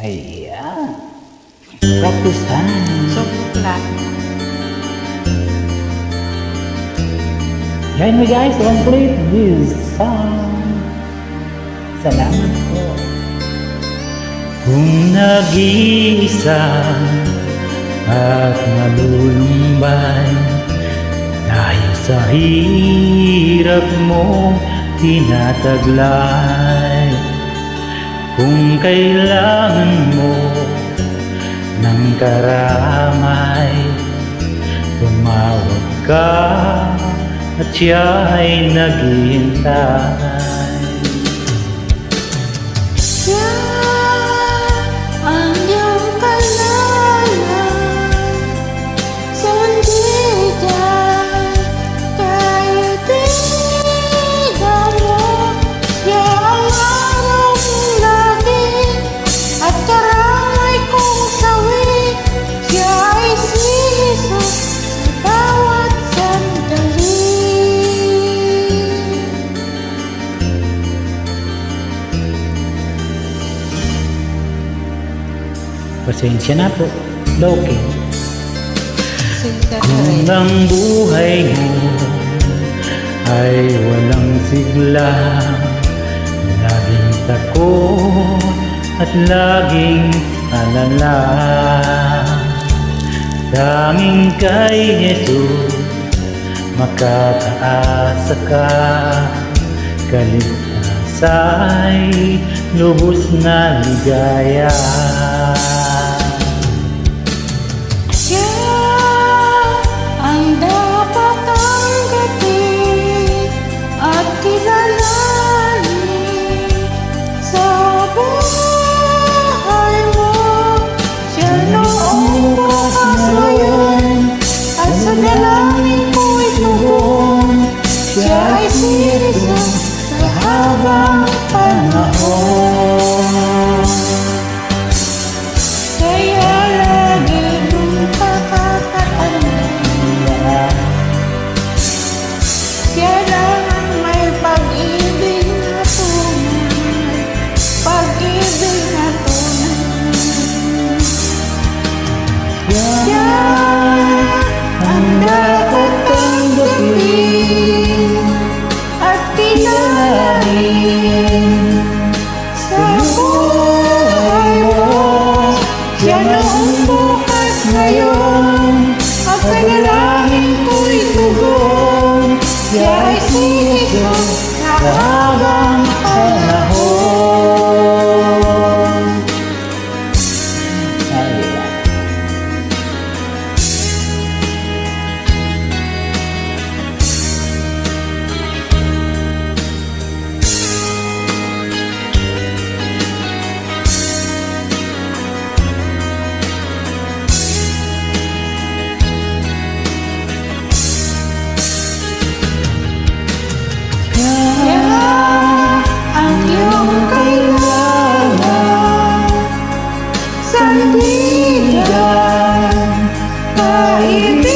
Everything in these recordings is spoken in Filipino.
Ayan. Practice time. Suklat. Join me guys to complete this song. Salamat po. Kung nag-iisa at nalulumbay dahil sa hirap mo tinataglay, kung kailangan mo ng karamay, tumawag ka at siya ay naghihintay. Siya ang iyong kalayan, sandigan, kaibigan mo. Siya ang araw mong lagi at karamay kong sawi. Siya ay sinisok sa bawat sandali. Pasensya na po, Loki. Sinta na Kung rin. ang buhay mo ay walang sigla, laging takot at laging alala, tanging kay Jesus makakaasa ka. Kaligtas ay lubos na ligaya. Siya ang dapat tanggapin at kilalanin sa buhay mo. Siya noong bukas ngayon at sa dalangin ko'y tugon. Siya ay sinisok sa habang panahon. Kaya lagi mong pakakatanda, siya lang ang may pag-ibig na tunay, pag-ibig na tunay. Siya ang dapat tanggapin at kilalanin sa buhay mo. Siya noong bukas ngayon at sa dalangin ko'y tugon. Siya ay sinisok sa habang Panahon. Ayan. Siya ang iyong kailangan, sandigan, kaibigan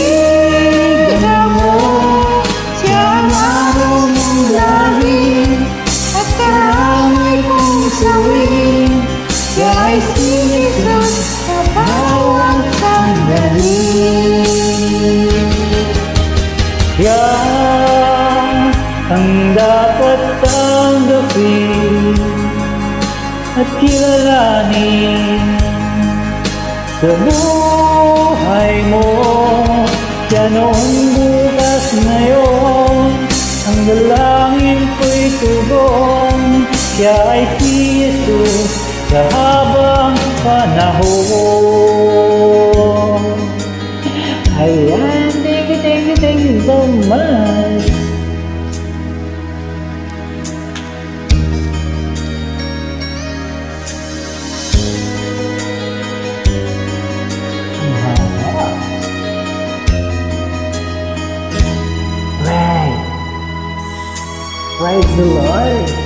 mo. Siya ang araw mong lagi at karamay kong sawi. Siya ay sinisok sa bawat sandali. Yan ang dapat tanggapin at kilalanin sa buhay mo. Siya noong bukas ngayon, ang dalangin ko'y tugon. Siya ay si Jesus sa habang panahon. Ayan, thank you so much. Right. Praise the Lord.